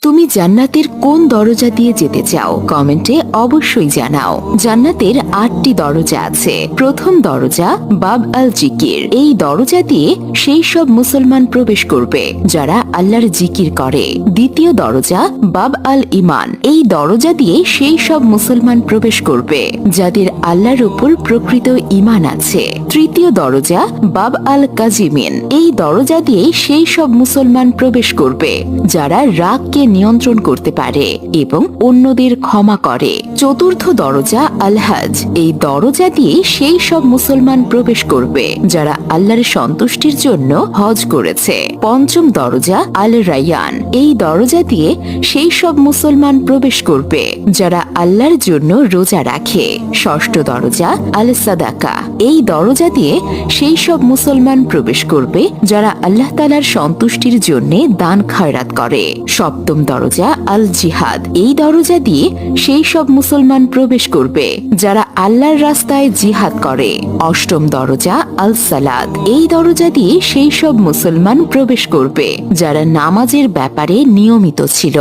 তুমি জান্নাতের কোন দরজা দিয়ে যেতে চাও কমেন্টে অবশ্যই জানাও। জান্নাতের 8টি দরজা আছে। প্রথম দরজা বাব আল জিকির। এই দরজা দিয়ে সেই সব মুসলমান প্রবেশ করবে যারা আল্লাহর জিকির করে। দ্বিতীয় দরজা বাব আল ইমান। এই দরজা দিয়ে সেই সব মুসলমান প্রবেশ করবে যাদের আল্লাহর উপর প্রকৃত ইমান আছে। তৃতীয় দরজা বাব আল কাজিমিন। এই দরজা দিয়ে সেই সব মুসলমান প্রবেশ করবে যারা রাগকে নিয়ন্ত্রণ করতে পারে এবং অন্যদের ক্ষমা করে। চতুর্থ দরজা আল হজ। এই দরজা দিয়ে সেই সব মুসলমান প্রবেশ করবে যারা আল্লাহর সন্তুষ্টির জন্য হজ করেছে। পঞ্চম দরজা আল রায়ান। এই দরজা দিয়ে সেই সব মুসলমান প্রবেশ করবে যারা আল্লাহর জন্য রোজা রাখে। ষষ্ঠ দরজা আল সাদাকা। এই দরজা দিয়ে সেই সব মুসলমান প্রবেশ করবে যারা আল্লাহ তাআলার সন্তুষ্টির জন্য দান খয়রাত করে। সপ্তম দরজা আল জিহাদ। এই দরজা দিয়ে সেই সব মুসলমান প্রবেশ করবে যারা আল্লাহর রাস্তায় জিহাদ করে। অষ্টম দরজা আল সালাত। এই দরজা দিয়ে সেই সব মুসলমান প্রবেশ করবে যারা নামাজের ব্যাপারে নিয়মিত ছিল।